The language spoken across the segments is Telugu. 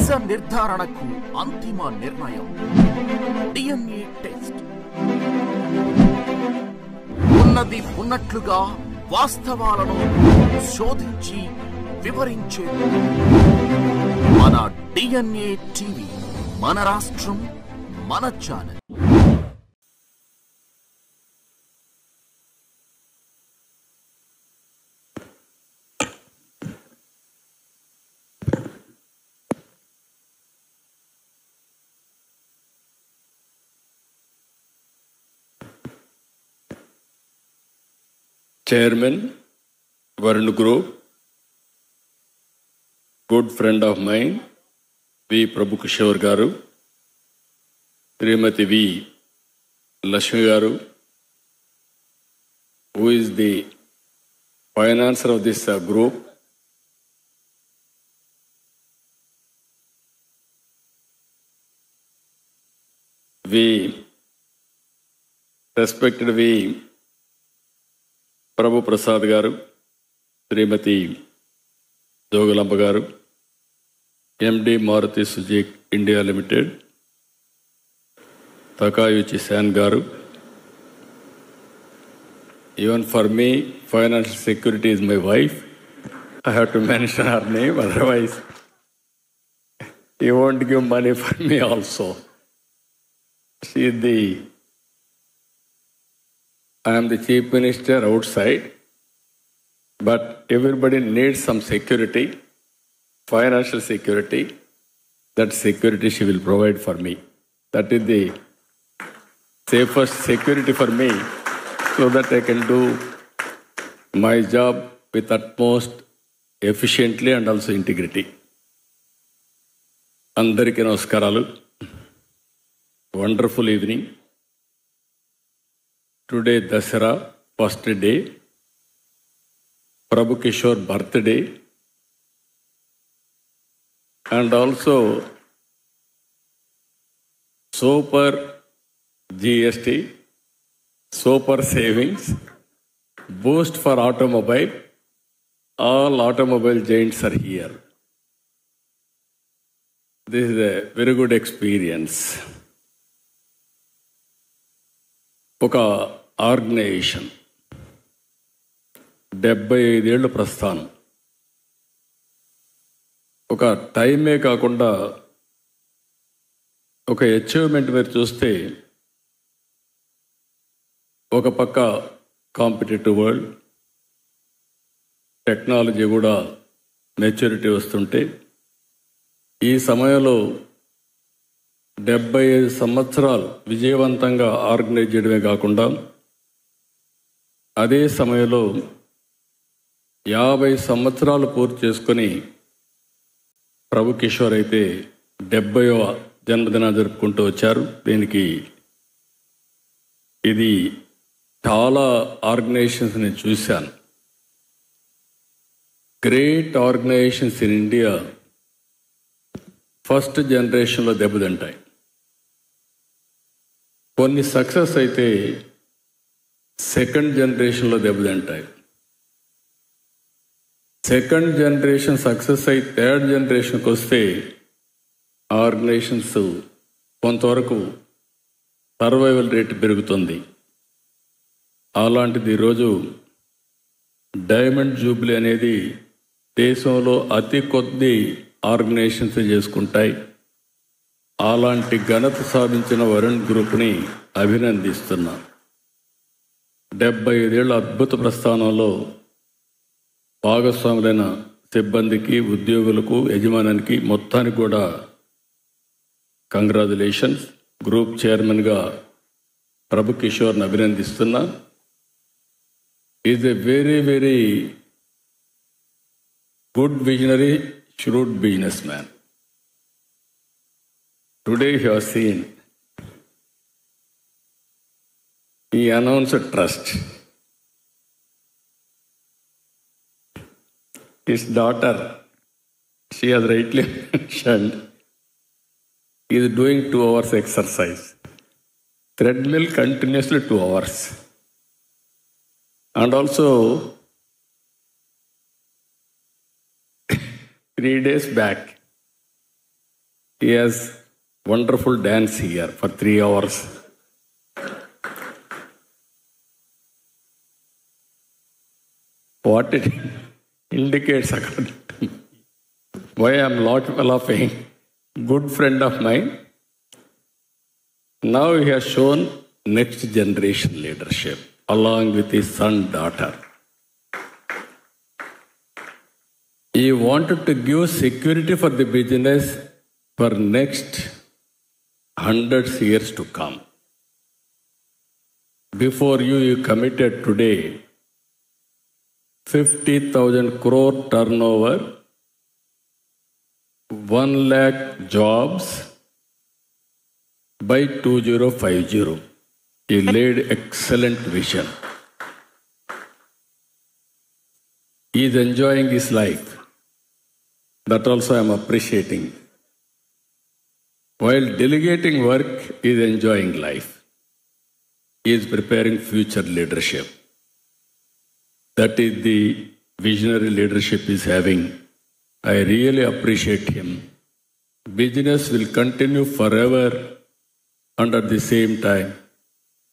నిజ నిర్ధారణకు అంతిమ నిర్ణయం డిఎన్ఏ టెస్ట్. ఉన్నది ఉన్నట్లుగా వాస్తవాలను శోధించి వివరించే మన డిఎన్ఏ టీవీ, మన రాష్ట్రం, మన channel. Chairman Varun Group, good friend of mine, V. Prabhu Kishore Garu, Srimati V. Lakshmi Garu, who is the financer of this group, we respected V. Prabhu Prasad Garu, Srimati Jogalamba Garu, MD Maruti Suzuki India Limited, Takayuchi San Garu. Even for me, financial security is my wife. I have to mention her name, otherwise he won't give money for me also. She is I am the Chief Minister outside, but everybody needs some security, financial security. That security she will provide for me. That is the safest security for me, so that I can do my job with utmost efficiently and also integrity. Andariki namaskaralu. Wonderful evening. Today Dasara, first day, Prabhu Kishore birthday, and also super GST, super savings, boost for automobile. All automobile giants are here. This is a very good experience. ఒక ఆర్గనైజేషన్ 75 ఏళ్ళ ప్రస్థానం, ఒక టైమే కాకుండా ఒక అచీవ్మెంట్ మీరు చూస్తే, ఒక పక్క కాంపిటేటివ్ వరల్డ్, టెక్నాలజీ కూడా మెచ్యూరిటీ వస్తుంటే, ఈ సమయంలో 75 సంవత్సరాలు విజయవంతంగా ఆర్గనైజ్ చేయడమే కాకుండా, అదే సమయంలో 50 సంవత్సరాలు పూర్తి చేసుకొని ప్రభు కిషోర్ అయితే 70వ జన్మదినాన్ని జరుపుకుంటూ వచ్చారు. దీనికి ఇది చాలా ఆర్గనైజేషన్స్ నేను చూశాను. Great organizations in India first జనరేషన్లో దెబ్బతింటాయి. కొన్ని సక్సెస్ అయితే సెకండ్ జనరేషన్లో దెబ్బతింటాయి. సెకండ్ జనరేషన్ సక్సెస్ అయి థర్డ్ జనరేషన్కి వస్తే ఆర్గనైజేషన్స్ కొంతవరకు సర్వైవల్ రేట్ పెరుగుతుంది. అలాంటిది ఈరోజు డైమండ్ జూబ్లీ అనేది దేశంలో అతి కొద్ది ఆర్గనైజేషన్స్ చేసుకుంటాయి. అలాంటి ఘనత సాధించిన వరుణ్ గ్రూప్ని అభినందిస్తున్నా. 75 ఏళ్ల అద్భుత ప్రస్థానంలో భాగస్వాములైన సిబ్బందికి, ఉద్యోగులకు, యజమానికి మొత్తానికి కూడా కంగ్రాచులేషన్స్. గ్రూప్ చైర్మన్గా ప్రభు కిషోర్ని అభినందిస్తున్నా. Is a very very good visionary, shrewd businessman. Today you have seen, he announced trust. His daughter, she has rightly mentioned, is doing 2 hours exercise. Treadmill continuously 2 hours. And also 3 days back, He has wonderful dance here for 3 hours. What it indicates, according to me, why I am laughing, good friend of mine. Now he has shown next generation leadership along with his son, daughter. He wanted to give security for the business for next hundreds years to come. Before you committed today 50,000 crore turnover, 1 lakh jobs by 2050. He laid excellent vision. He is enjoying his life. That also I am appreciating. While delegating work, he is enjoying life. He is preparing future leadership. That is the visionary leadership he is having. I really appreciate him. Business will continue forever, and at the same time,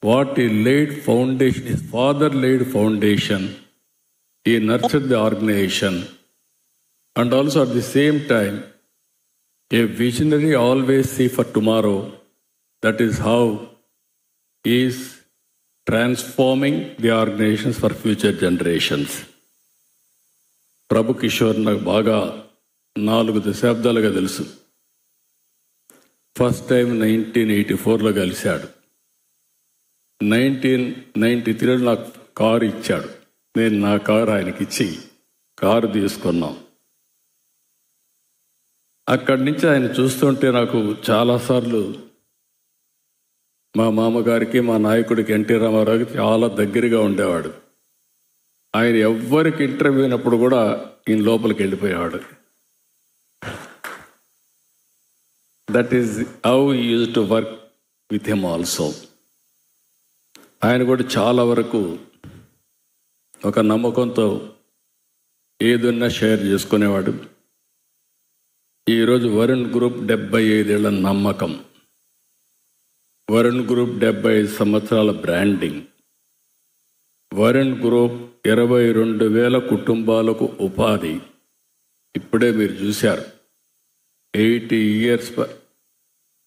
what he laid foundation, his father laid foundation, he nurtured the organization, and also at the same time, a visionary always see for tomorrow. That is how he is transforming the organizations for future generations. ప్రభు కిషోర్ నాకు బాగా 4 దశాబ్దాలుగా తెలుసు. ఫస్ట్ టైం 1984లో కలిశాడు. 1993లో నాకు కారు ఇచ్చాడు. నేను నా కారు ఆయనకి ఇచ్చి కారు తీసుకున్నాం. అక్కడి నుంచి ఆయన చూస్తుంటే నాకు చాలాసార్లు మా మామగారికి, మా నాయకుడికి ఎన్టీ రామారావుకి చాలా దగ్గరగా ఉండేవాడు. ఆయన ఎవ్వరికి ఇంటర్వ్యూ అయినప్పుడు కూడా ఈయన లోపలికి వెళ్ళిపోయేవాడు. That is how he use to work with him also. ఆయన కూడా చాలా వరకు ఒక నమ్మకంతో ఏదన్నా షేర్ చేసుకునేవాడు. ఈరోజు వరుణ్ గ్రూప్ 75 ఏళ్ల నమ్మకం, వరుణ్ గ్రూప్ 75 సంవత్సరాల బ్రాండింగ్, వరుణ్ గ్రూప్ 22,000 కుటుంబాలకు ఉపాధి. ఇప్పుడే మీరు చూశారు 80 years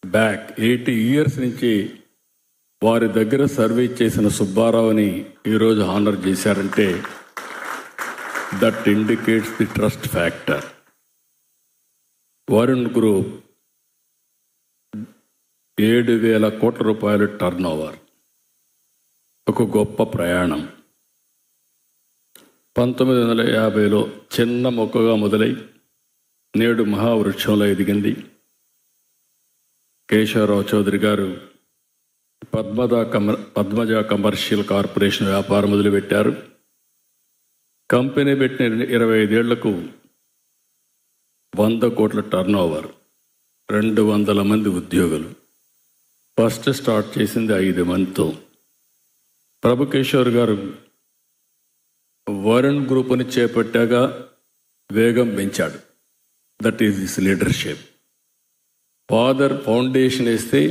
బ్యాక్, 80 years నుంచి వారి దగ్గర సర్వీస్ చేసిన సుబ్బారావుని ఈరోజు హానర్ చేశారంటే that indicates the trust factor. Varun group 7,000 కోట్ల రూపాయలు టర్న్ ఓవర్, ఒక గొప్ప ప్రయాణం. 1950లో చిన్న మొక్కగా మొదలై నేడు మహావృక్షంలో ఎదిగింది. కేశవరావు చౌదరి గారు పద్మజ కమర్షియల్ కార్పొరేషన్ వ్యాపారం మొదలుపెట్టారు. కంపెనీ పెట్టిన 25 ఏళ్లకు 100 కోట్ల టర్న్ ఓవర్, 200 మంది ఉద్యోగులు. ఫస్ట్ స్టార్ట్ చేసింది 5 మందితో. ప్రభుకేశ్వర్ గారు వరుణ్ గ్రూప్ని చేపట్టాక వేగం పెంచాడు. That is his leadership. Father foundation వేస్తే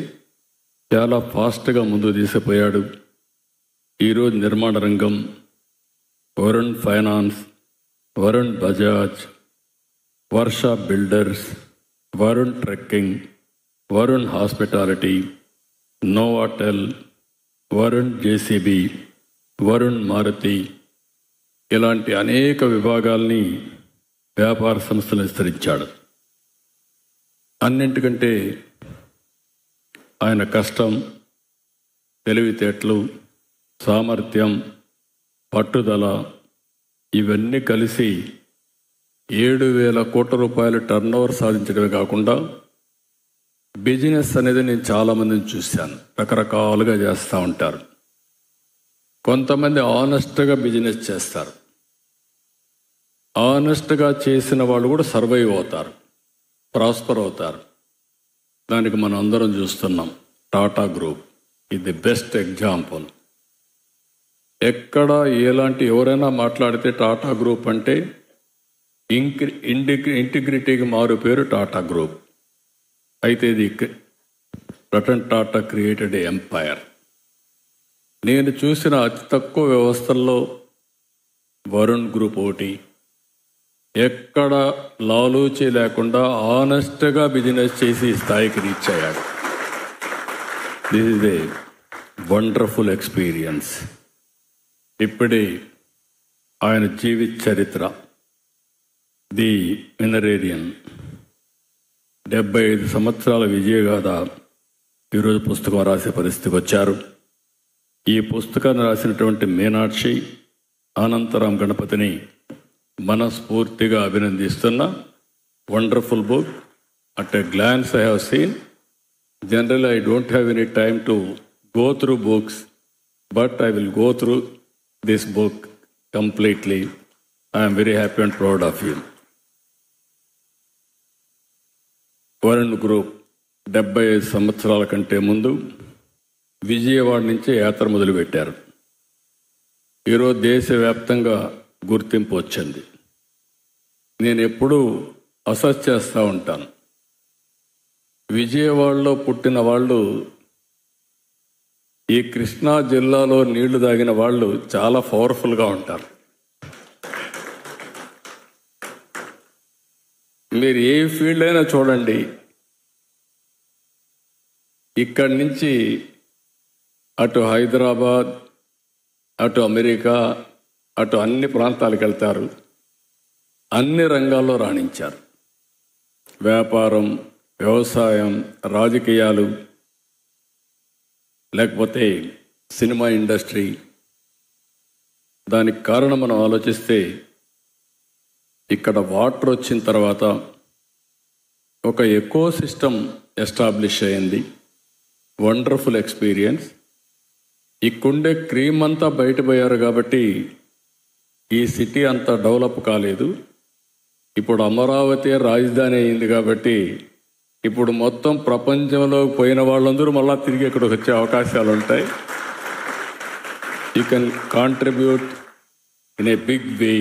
చాలా ఫాస్ట్గా ముందుకు తీసుకుపోయాడు. ఈరోజు నిర్మాణ రంగం, Varun finance, Varun Bajaj, Varsha builders, Varun trekking, Varun hospitality, Novotel, Varun JCB, Varun Maruti, ఇలాంటి అనేక విభాగాల్ని వ్యాపార సంస్థలు విస్తరించాడు. అన్నింటికంటే ఆయన కష్టం, తెలివితేటలు, సామర్థ్యం, పట్టుదల ఇవన్నీ కలిసి 7,000 కోట్ల రూపాయలు టర్న్ ఓవర్ సాధించడమే కాకుండా బిజినెస్ అనేది నేను చాలామందిని చూశాను, రకరకాలుగా చేస్తూ ఉంటారు. కొంతమంది ఆనెస్ట్గా బిజినెస్ చేస్తారు. ఆనెస్ట్గా చేసిన వాళ్ళు కూడా సర్వైవ్ అవుతారు, ప్రాస్పర్ అవుతారు. దానికి మనం అందరం చూస్తున్నాం. టాటా గ్రూప్ ఇది బెస్ట్ ఎగ్జాంపుల్. ఎక్కడ ఎలాంటి ఎవరైనా మాట్లాడితే టాటా గ్రూప్ అంటే ఇంటిగ్రిటీకి మారు పేరు టాటా గ్రూప్. అయితే ఇది రతన్ టాటా క్రియేటెడ్ ఎంపైర్. నేను చూసిన అతి తక్కువ వ్యవస్థల్లో వరుణ్ గ్రూప్ ఒకటి. ఎక్కడ లాలూచి లేకుండా ఆనెస్ట్గా బిజినెస్ చేసి ఈ స్థాయికి రీచ్ అయ్యాడు. This is a wonderful experience. ఇప్పుడే ఆయన జీవిత చరిత్ర, ది మినరేరియన్, 75 సంవత్సరాల విజయగాథ ఈరోజు పుస్తకం రాసే పరిస్థితికి వచ్చారు. ఈ పుస్తకాన్ని రాసినటువంటి మీనాక్షి, అనంతరాం గణపతిని మనస్ఫూర్తిగా అభినందిస్తున్న. Wonderful book. At a glance I have seen. Generally, I don't have any time to go through books, but I will go through this book completely. I am very happy and proud of you. Varun group 75 సంవత్సరాల కంటే ముందు విజయవాడ నుంచి యాత్ర మొదలుపెట్టారు. ఈరోజు దేశవ్యాప్తంగా గుర్తింపు వచ్చింది. నేను ఎప్పుడూ అసెస్ చేస్తూ ఉంటాను. విజయవాడలో పుట్టిన వాళ్ళు, ఈ కృష్ణా జిల్లాలో నీళ్లు తాగిన వాళ్ళు చాలా పవర్ఫుల్గా ఉంటారు. మీరు ఏ ఫీల్డ్ అయినా చూడండి, ఇక్కడి నుంచి అటు హైదరాబాద్, అటు అమెరికా, అటు అన్ని ప్రాంతాలకు వెళ్తారు. అన్ని రంగాల్లో రాణించారు. వ్యాపారం, వ్యవసాయం, రాజకీయాలు, లేకపోతే సినిమా ఇండస్ట్రీ. దానికి కారణం మనం ఆలోచిస్తే, ఇక్కడ వాటర్ వచ్చిన తర్వాత ఒక ఎకో సిస్టమ్ ఎస్టాబ్లిష్ అయింది. Wonderful experience. ఇక్కడుండే క్రీమ్ అంతా బయటపోయారు కాబట్టి ఈ సిటీ అంతా డెవలప్ కాలేదు. ఇప్పుడు అమరావతి రాజధాని అయింది కాబట్టి ఇప్పుడు మొత్తం ప్రపంచంలో పోయిన వాళ్ళందరూ మళ్ళా తిరిగి ఇక్కడికి వచ్చే అవకాశాలు ఉంటాయి. You can contribute in a big way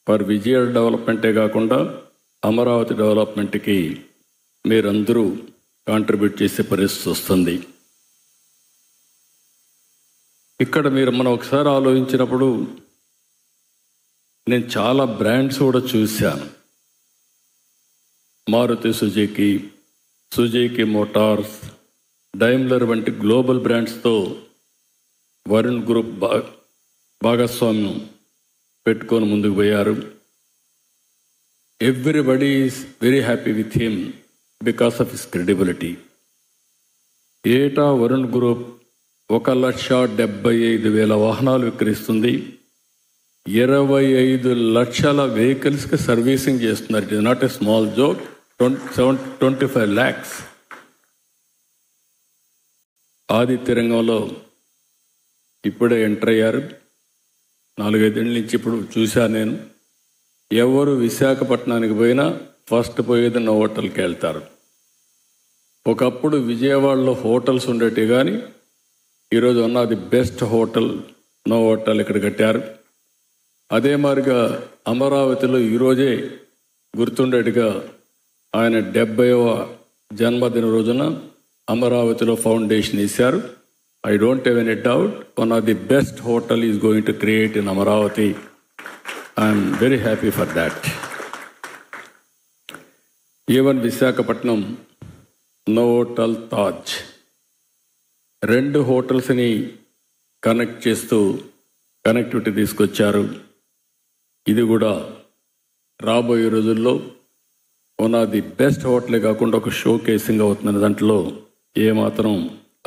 for Vijaya డెవలప్మెంటే కాకుండా అమరావతి డెవలప్మెంట్కి మీరందరూ కాంట్రిబ్యూట్ చేసే పరిస్థితి వస్తుంది. ఇక్కడ మనం ఒకసారి ఆలోచించినప్పుడు నేను చాలా బ్రాండ్స్ కూడా చూశాను. Maruti Suzuki, Suzuki Motors, Daimler వంటి గ్లోబల్ బ్రాండ్స్తో వరుణ్ గ్రూప్ భాగస్వామ్యం పెట్టుకొని ముందుకు పోయారు. Everybody is very happy with him because of his credibility. ఏటా వరుణ్ గ్రూప్ 1,75,000 వాహనాలు విక్రయిస్తుంది. 25 లక్షల వెహికల్స్కి సర్వీసింగ్ చేస్తున్నారు. It is not a small joke. 25 lakhs. Aditya రంగంలో ఇప్పుడే ఎంటర్ అయ్యారు. 4-5 ఏళ్ళ నుంచి ఇప్పుడు చూశాను నేను. ఎవరు విశాఖపట్నానికి పోయినా ఫస్ట్ పోయేది నోవోటల్కి వెళ్తారు. ఒకప్పుడు విజయవాడలో హోటల్స్ ఉండేవి, కానీ ఈరోజు ఉన్నది బెస్ట్ హోటల్ నోవోటల్ ఇక్కడ కట్టారు. అదే మాదిరిగా అమరావతిలో ఈరోజే గుర్తుండేట్టుగా ఆయన 70వ జన్మదిన రోజున అమరావతిలో ఫౌండేషన్ వేశారు. I don't have any doubt one of the best hotel is going to create in Amaravati. I'm very happy for that. Even Visakhapatnam Novotel Taj 2 హోటల్స్ని కనెక్ట్ చేస్తూ కనెక్టివిటీ తీసుకొచ్చారు. ఇది కూడా రాబోయే రోజుల్లో వన్ ఆఫ్ ది బెస్ట్ హోటలే కాకుండా ఒక షో కేసింగ్ అవుతుందనే దాంట్లో ఏమాత్రం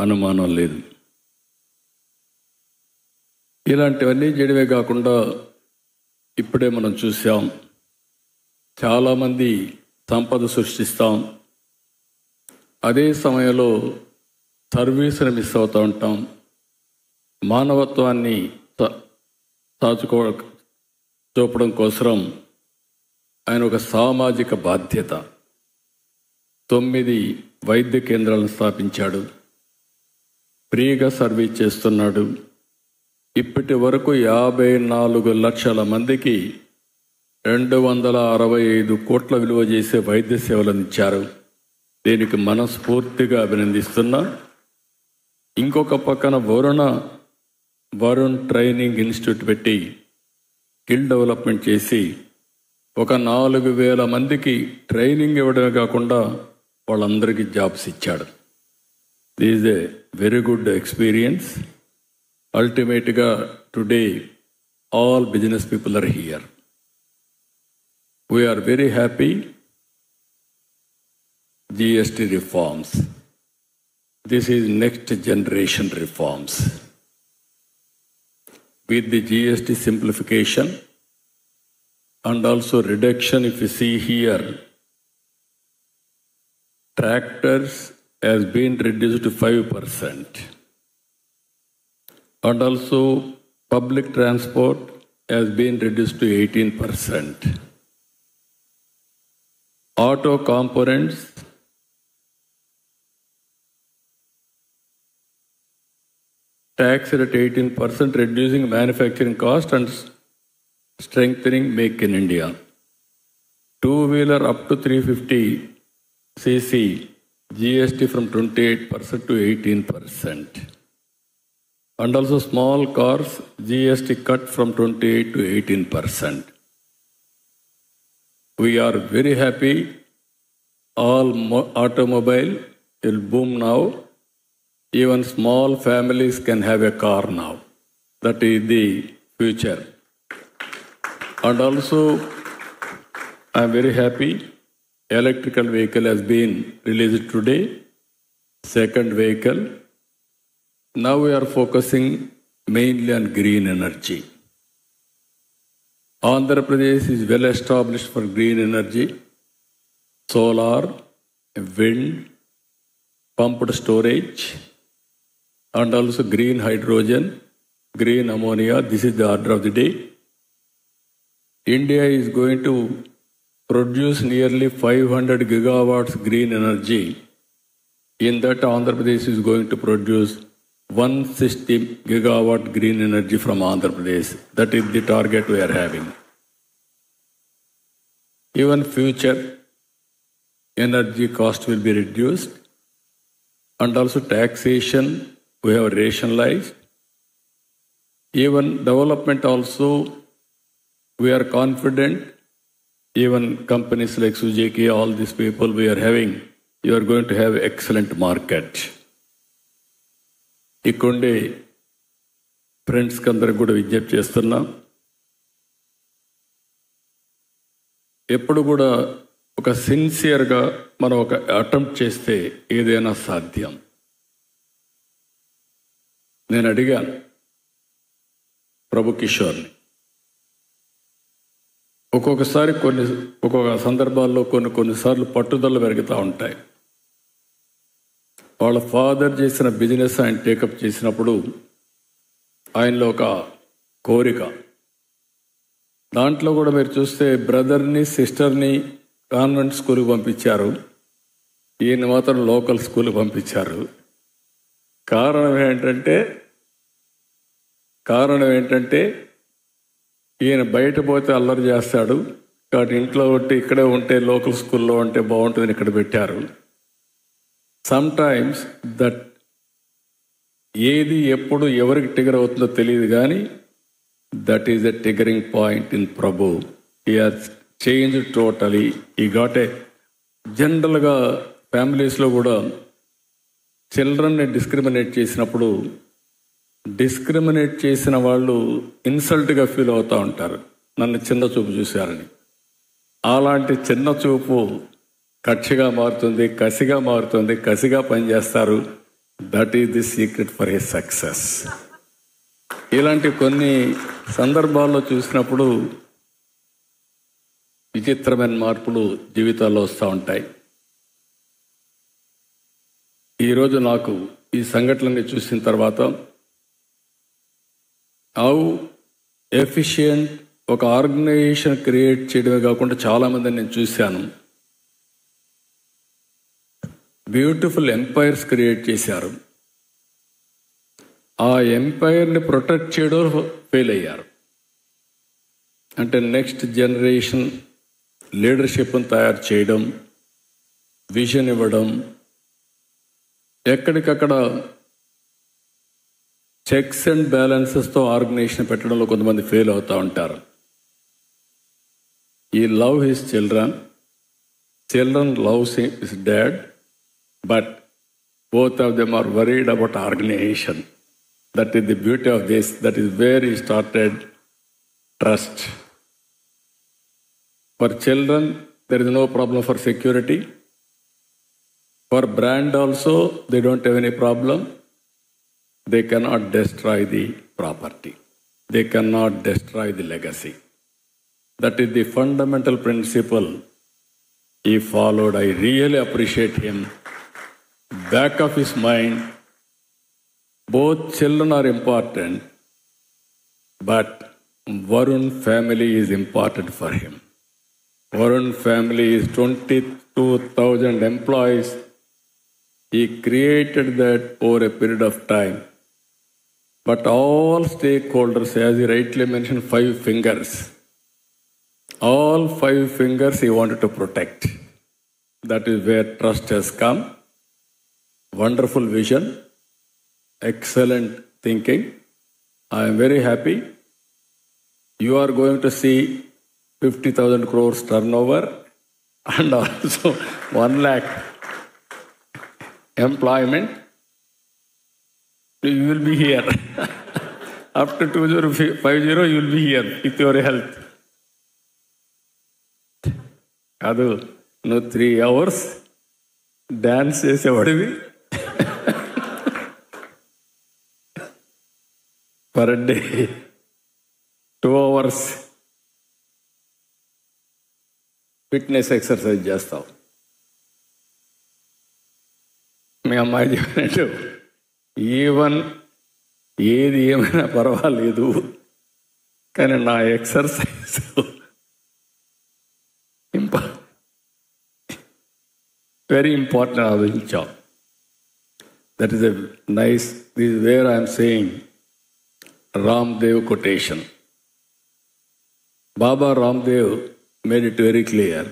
అనుమానం లేదు. ఇలాంటివన్నీ చేయడమే కాకుండా ఇప్పుడే మనం చూసాం, చాలామంది సంపద సృష్టిస్తాం, అదే సమయంలో సర్వీస్ని మిస్ అవుతూ ఉంటాం. మానవత్వాన్ని చూపడం కోసం ఆయన ఒక సామాజిక బాధ్యత 9 వైద్య కేంద్రాలను స్థాపించాడు. ఫ్రీగా సర్వీస్ చేస్తున్నాడు. ఇప్పటి వరకు 54 లక్షల మందికి 265 కోట్ల విలువ చేసే వైద్య సేవలను ఇచ్చారు. దీనికి మనస్ఫూర్తిగా అభినందిస్తున్నా. ఇంకొక పక్కన వరుణ్ ట్రైనింగ్ ఇన్స్టిట్యూట్ పెట్టి స్కిల్ డెవలప్మెంట్ చేసి ఒక 4,000 మందికి ట్రైనింగ్ ఇవ్వడమే కాకుండా వాళ్ళందరికీ జాబ్స్ ఇచ్చాడు. This is a very good experience. అల్టిమేట్గా today all business people are here. We are very happy. GST reforms. This is next generation reforms. With the GST simplification and also reduction, if you see here, tractors has been reduced to 5%. And also public transport has been reduced to 18%. Auto components tax at 18%, reducing manufacturing cost and strengthening Make in India. Two-wheeler up to 350cc, GST from 28% to 18%. And also small cars, GST cut from 28 to 18%. We are very happy. All automobile will boom now. Even small families can have a car now. That is the future. And also, I am very happy. Electrical vehicle has been released today. Second vehicle. Now we are focusing mainly on green energy. Andhra Pradesh is well established for green energy, solar, wind, pumped storage, and also green hydrogen, green ammonia. This is the order of the day. India is going to produce nearly 500 gigawatts green energy. In that, Andhra Pradesh is going to produce 160 gigawatt green energy from Andhra Pradesh. That is the target we are having. Even future energy cost will be reduced, and also taxation we have rationalized. Even development also, we are confident. Even companies like Suzuki, all these people we are having, you are going to have excellent market. ఇక్కడే ఫ్రెండ్స్కి అందరికి కూడా విజ్ఞప్తి చేస్తున్నా, ఎప్పుడు కూడా ఒక సిన్సియర్గా మనం ఒక అటెంప్ట్ చేస్తే ఏదైనా సాధ్యం. నేను అడిగాను ప్రభు కిషోర్ని, ఒక్కొక్కసారి ఒక్కొక్క సందర్భాల్లో కొన్నిసార్లు పట్టుదల పెరుగుతూ ఉంటాయి. వాళ్ళ ఫాదర్ చేసిన బిజినెస్ ఆయన టేకప్ చేసినప్పుడు ఆయనలో ఒక కోరిక, దాంట్లో కూడా మీరు చూస్తే బ్రదర్ని సిస్టర్ని కాన్వెంట్ స్కూల్కి పంపించారు, ఈయన మాత్రం లోకల్ స్కూల్కి పంపించారు. కారణం ఏంటంటే ఈయన బయట పోతే అల్లరి చేస్తాడు కాబట్టి ఇంట్లో ఉంటే ఇక్కడే ఉంటే లోకల్ స్కూల్లో ఉంటే బాగుంటుందని ఇక్కడ పెట్టారు. సమ్టైమ్స్ దట్ ఏది ఎప్పుడు ఎవరికి ట్రిగర్ అవుతుందో తెలియదు, కానీ that is the triggering point in Prabhu. He has changed totally. ఈ గాట్ ఏ జనరల్గా ఫ్యామిలీస్లో కూడా చిల్డ్రన్ని డిస్క్రిమినేట్ చేసినప్పుడు డిస్క్రిమినేట్ చేసిన వాళ్ళు ఇన్సల్ట్గా ఫీల్ అవుతూ ఉంటారు, నన్ను చిన్న చూపు చూశారని. అలాంటి చిన్న చూపు కక్షగా మారుతుంది, కసిగా మారుతుంది, కసిగా పనిచేస్తారు. That is the secret for a success. ఇలాంటి కొన్ని సందర్భాల్లో చూసినప్పుడు విచిత్రమైన మార్పులు జీవితాల్లో వస్తూ ఉంటాయి. ఈరోజు నాకు ఈ సంఘటనని చూసిన తర్వాత హౌ ఎఫిషియంట్ ఒక ఆర్గనైజేషన్ క్రియేట్ చేయడమే కాకుండా చాలామందిని నేను చూశాను, బ్యూటిఫుల్ ఎంపైర్స్ క్రియేట్ చేశారు. ఆ ఎంపైర్ని ప్రొటెక్ట్ చేయడం ఫెయిల్ అయ్యారు. అంటే నెక్స్ట్ జనరేషన్ లీడర్షిప్ని తయారు చేయడం, విజన్ ఇవ్వడం, ఎక్కడికక్కడ చెక్స్ అండ్ బ్యాలెన్సెస్తో ఆర్గనైజేషన్ పెట్టడంలో కొంతమంది ఫెయిల్ అవుతూ ఉంటారు. ఈ love his children loves his dad, but both of them are worried about organization. That is the beauty of this. That is where he started trust. For children, there is no problem for security. For brand also, they don't have any problem. They cannot destroy the property. They cannot destroy the legacy. That is the fundamental principle he followed. I really appreciate him. Back of his mind, both children are important, but Varun family is important for him. Varun family is 22,000 employees. He created that over a period of time. But all stakeholders, as he rightly mentioned, 5 fingers. All 5 fingers he wanted to protect. That is where trust has come. Wonderful vision, excellent thinking. I am very happy. You are going to see 50,000 crores turnover and also 1 lakh employment. You will be here. After 2050, you will be here with your health. Adu, no 3 hours dance చేసేవాడివి. Per day, 2 hours fitness exercise చేస్తావు. మీ అమ్మాయి చెప్పినట్టు ఈవెన్ ఏది ఏమైనా పర్వాలేదు, కానీ నా ఎక్సర్సైజ్ వెరీ ఇంపార్టెంట్ ఆలోచించాం. That is a nice, this is where I'm saying Ramdev quotation. Baba Ramdev made it very clear.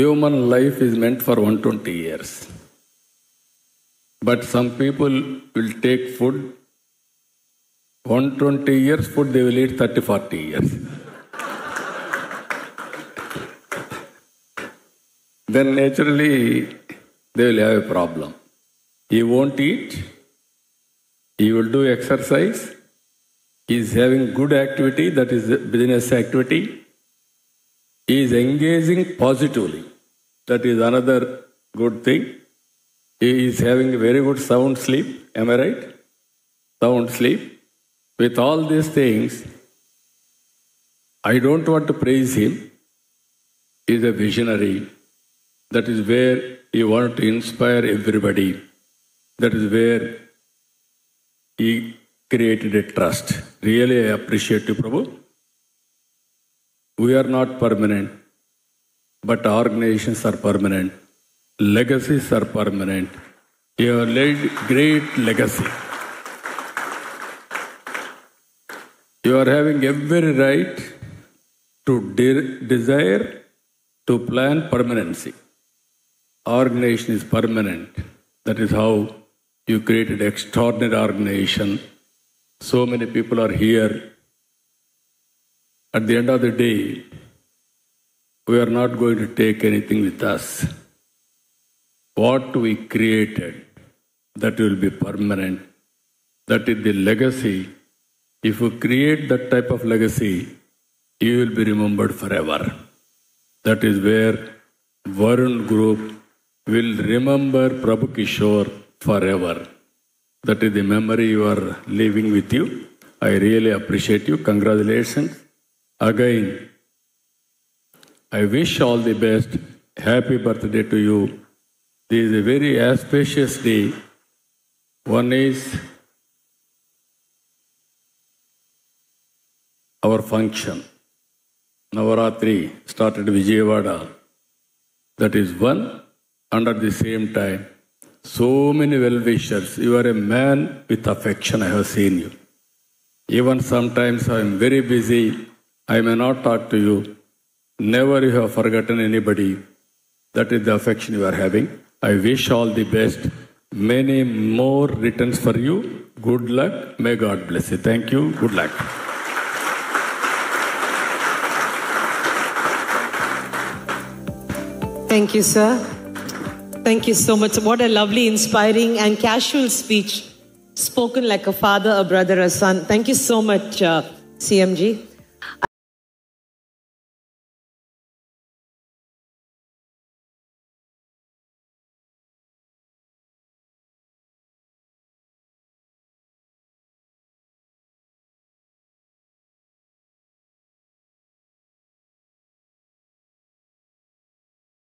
Human life is meant for 120 years. But some people will take food, 120 years food they will eat 30-40 years. Then naturally they will have a problem. He won't eat. He will do exercise. He is having good activity, that is business activity. He is engaging positively. That is another good thing. He is having very good sound sleep. Am I right? Sound sleep. With all these things, I don't want to praise him. He is a visionary. That is where he wanted to inspire everybody. That is where he created a trust. Really, I appreciate you, Prabhu. We are not permanent, but organizations are permanent. Legacies are permanent. You have laid great legacy. You are having every right to desire to plan permanency. Organization is permanent. That is how you created extraordinary organization. So many people are here. At the end of the day, we are not going to take anything with us. What we created, that will be permanent. That is the legacy. If you create that type of legacy, you will be remembered forever. That is where Varun Group will remember Prabhu Kishore forever. That is the memory you are leaving with you. I really appreciate you. Congratulations. Again, I wish all the best. Happy birthday to you. This is a very auspicious day. One is our function. Navaratri started Vijayawada. That is one. Under the same time, so many well-wishers. You are a man with affection. I have seen you. Even sometimes I am very busy. I may not talk to you. Never you have forgotten anybody. That is the affection you are having. I wish all the best. Many more returns for you. Good luck. May God bless you. Thank you. Good luck. Thank you, sir. Thank you so much. What a lovely, inspiring and casual speech. Spoken like a father, a brother, a son. Thank you so much, CMG.